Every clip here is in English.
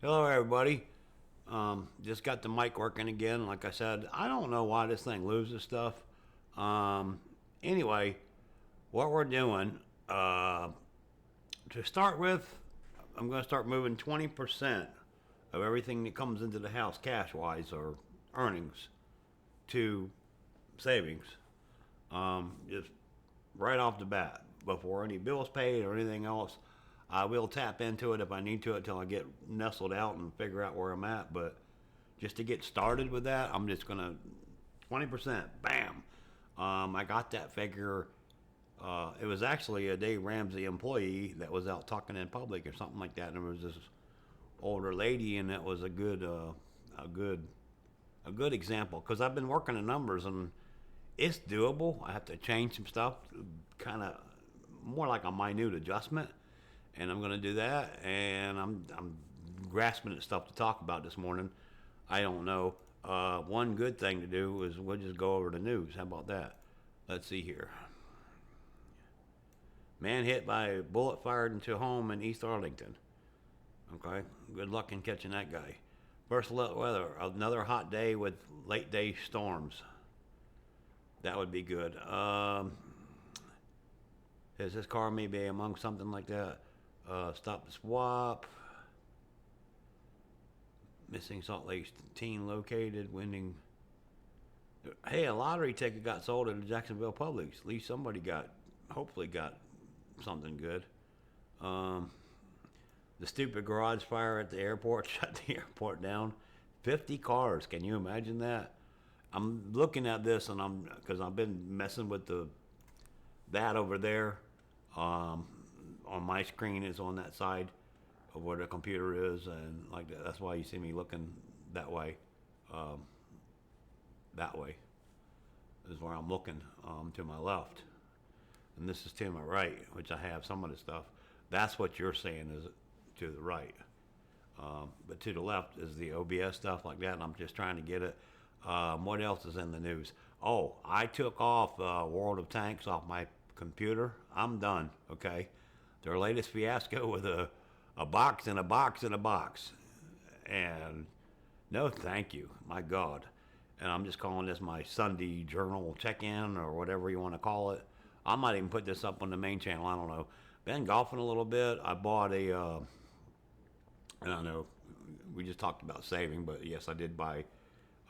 Hello, everybody. Just got the mic working again. Like I said, I don't know why this thing loses stuff. Um, anyway, what we're doing to start with, I'm going to start moving 20% of everything that comes into the house, cash wise or earnings, to savings. Just right off the bat, before any bills paid or anything else. I will tap into it if I need to until I get nestled out and figure out where I'm at. But just to get started with that, I'm just gonna 20%, bam. I got that figure. It was actually a Dave Ramsey employee that was out talking in public or something like that, and there was this older lady, and that was a good, a good example because I've been working the numbers and it's doable. I have to change some stuff, kind of more like a minute adjustment, and I'm going to do that. And I'm grasping at stuff to talk about this morning. I don't know. One good thing to do is we'll just go over the news. How about that? Let's see here. Man hit by a bullet fired into a home in East Arlington. Okay, good luck in catching that guy. First weather, another hot day with late day storms. That would be good. Is this car maybe among something like that? Stop the swap. Missing Salt Lake teen located. Winning. Hey, a lottery ticket got sold at the Jacksonville Publix. At least somebody hopefully got something good. Um, the stupid garage fire at the airport shut the airport down. 50 cars. Can you imagine that? I'm looking at this and because I've been messing with that over there. Um, on my screen is on that side of where the computer is, and like that. That's why you see me looking that way. Um, that way is where I'm looking to my left, and this is to my right, which I have some of the stuff. That's what you're saying is to the right. But to the left is the OBS stuff like that, and I'm just trying to get it. What else is in the news? Oh, I took off World of Tanks off my computer. I'm done. Okay, their latest fiasco with a box and a box and a box, and no, thank you. My God. And I'm just calling this my Sunday journal check-in or whatever you want to call it. I might even put this up on the main channel. I don't know. Been golfing a little bit. I bought I don't know. We just talked about saving, but yes, I did buy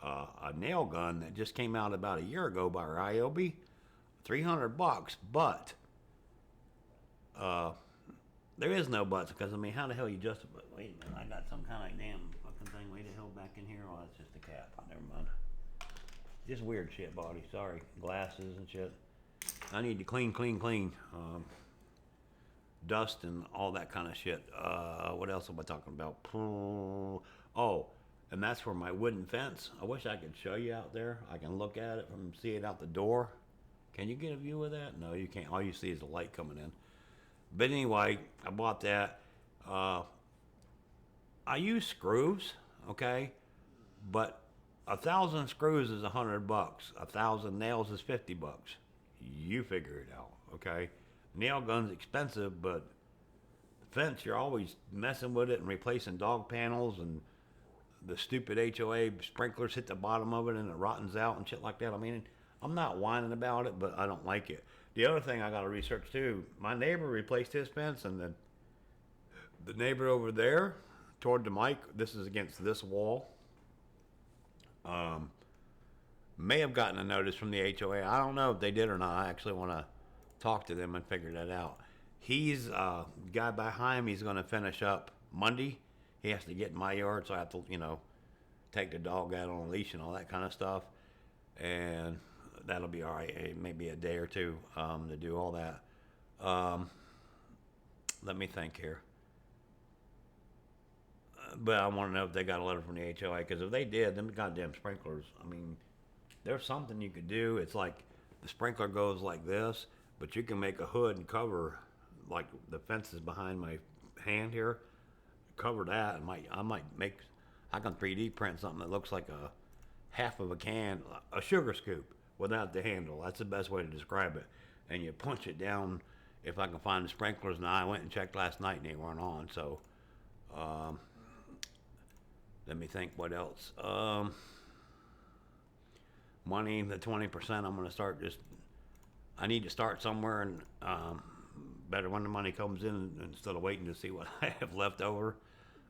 a nail gun that just came out about a year ago by Ryobi, $300. But uh, there is no buts because I mean, how the hell you justify? Wait a minute, I got some kind of damn fucking thing way the hell back in here. Oh, that's just a cap. Never mind. Just weird shit, body. Sorry, glasses and shit. I need to clean, clean, clean. Dust and all that kind of shit. What else am I talking about? Oh, and that's for my wooden fence. I wish I could show you out there. I can look at it from see it out the door. Can you get a view of that? No, you can't. All you see is the light coming in. But anyway, I bought that. Uh, I use screws, okay, but 1,000 screws is $100. 1,000 nails is $50. You figure it out, okay? Nail gun's expensive, but fence you're always messing with it and replacing dog panels and the stupid HOA sprinklers hit the bottom of it and it rottens out and shit like that. I mean, I'm not whining about it, but I don't like it. The other thing I got to research too, my neighbor replaced his fence, and then the neighbor over there toward the mic, this is against this wall, um, may have gotten a notice from the HOA. I don't know if they did or not. I actually want to talk to them and figure that out. He's guy behind me is going to finish up Monday. He has to get in my yard, so I have to, take the dog out on a leash and all that kind of stuff. And that'll be all right. Maybe a day or two to do all that. Um, Let me think here. But I want to know if they got a letter from the HOA, because if they did, them goddamn sprinklers. I mean, there's something you could do. It's like the sprinkler goes like this, but you can make a hood and cover, like the fences behind my hand here. Cover that. I can 3D print something that looks like a half of a can, a sugar scoop without the handle. That's the best way to describe it. And you punch it down. If I can find the sprinklers now, I went and checked last night and they weren't on. So, um, Let me think what else. Money, the 20%, I'm going to start just, I need to start somewhere and better when the money comes in instead of waiting to see what I have left over.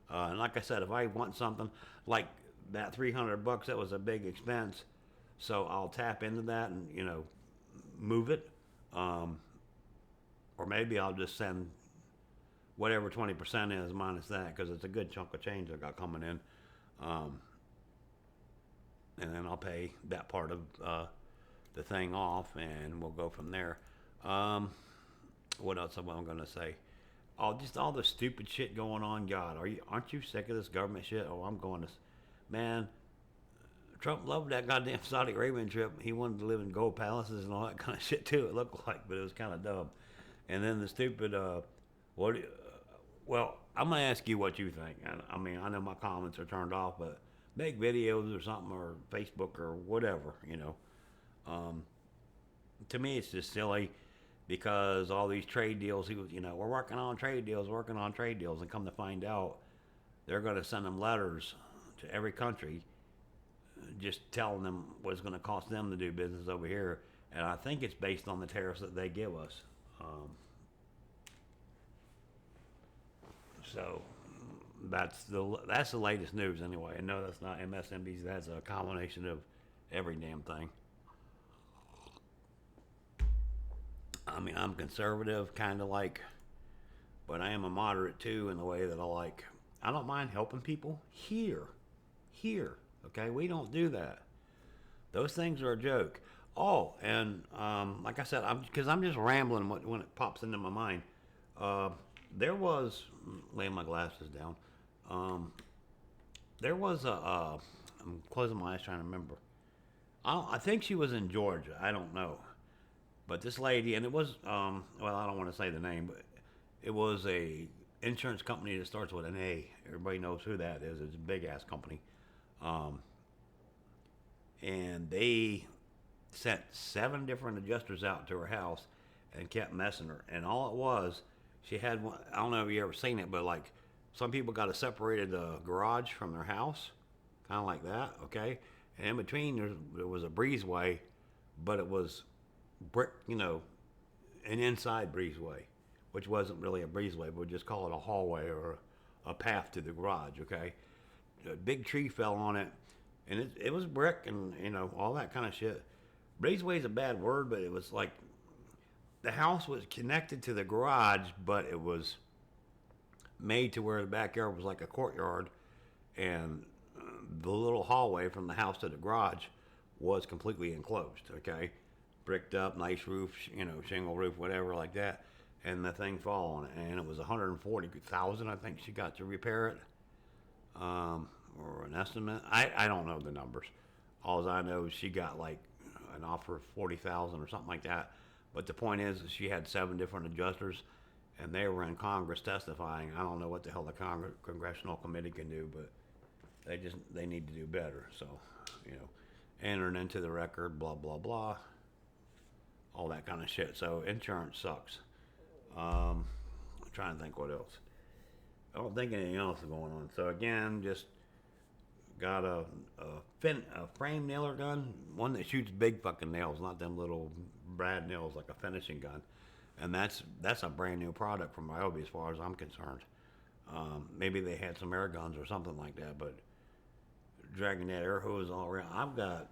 And like I said, if I want something like that $300, that was a big expense. So I'll tap into that and, move it. Or maybe I'll just send whatever 20% is minus that because it's a good chunk of change I got coming in. And then I'll pay that part of the thing off and we'll go from there. What else am I going to say? Just all the stupid shit going on. God, aren't you sick of this government shit? Oh, I'm going to, man. Trump loved that goddamn Saudi Arabian trip. He wanted to live in gold palaces and all that kind of shit too. It looked like, but it was kind of dumb. And then the stupid, well, I'm gonna ask you what you think. I mean, I know my comments are turned off, but make videos or something or Facebook or whatever. To me, it's just silly because all these trade deals. He was, we're working on trade deals, and come to find out, they're gonna send them letters to every country just telling them what it's going to cost them to do business over here. And I think it's based on the tariffs that they give us. So that's the latest news anyway. And no, that's not MSNBC. That's a combination of every damn thing. I mean, I'm conservative, kind of like, but I am a moderate too in the way that I don't mind helping people here. Okay, we don't do that. Those things are a joke. Oh, and like I said, because I'm just rambling when it pops into my mind. There was, laying my glasses down. There was I'm closing my eyes trying to remember. I think she was in Georgia. I don't know, but this lady, and it was, well, I don't want to say the name, but it was a insurance company that starts with an A. Everybody knows who that is. It's a big ass company. And they sent 7 different adjusters out to her house and kept messing her. And all it was, she had one, I don't know if you ever seen it, but like some people got a separated garage from their house, kind of like that, okay? And in between there was a breezeway, but it was brick, an inside breezeway, which wasn't really a breezeway, but we'd just call it a hallway or a path to the garage, okay? A big tree fell on it, and it was brick and all that kind of shit. Breezeway is a bad word, but it was like the house was connected to the garage, but it was made to where the backyard was like a courtyard, and the little hallway from the house to the garage was completely enclosed. Okay, bricked up, nice roof, shingle roof, whatever like that, and the thing fall on it, and it was $140,000. I think she got to repair it. Or an estimate. I don't know the numbers. All I know is she got like an offer of $40,000 or something like that. But the point is she had 7 different adjusters, and they were in Congress testifying. I don't know what the hell the congressional committee can do, but they need to do better. So, entering into the record, blah blah blah, all that kind of shit. So insurance sucks. I'm trying to think what else. I don't think anything else is going on. So again, just got a frame nailer gun, one that shoots big fucking nails, not them little brad nails like a finishing gun. And that's a brand new product from Ryobi as far as I'm concerned. Maybe they had some air guns or something like that, but dragging that air hose all around. I've got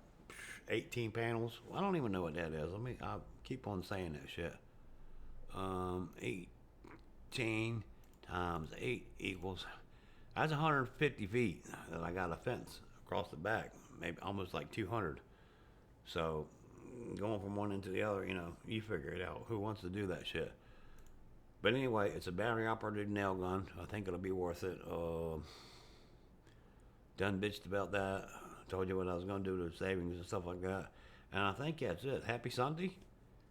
18 panels. I don't even know what that is. I'll keep on saying that shit. 18 times 8 equals, that's 150 feet that I got a fence across the back, maybe almost like 200. So going from one end to the other, you figure it out. Who wants to do that shit? But anyway, it's a battery operated nail gun. I think it'll be worth it. Done bitched about that. Told you what I was going to do to savings and stuff like that. And I think that's it. Happy Sunday.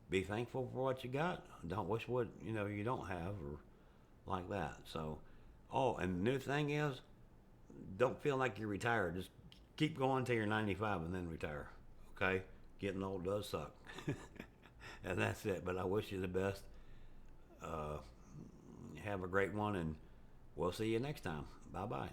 Be thankful for what you got. Don't wish what you don't have or like that. So, and the new thing is, don't feel like you're retired. Just keep going till you're 95 and then retire. Okay? Getting old does suck. And that's it. But I wish you the best. Have a great one, and we'll see you next time. Bye-bye.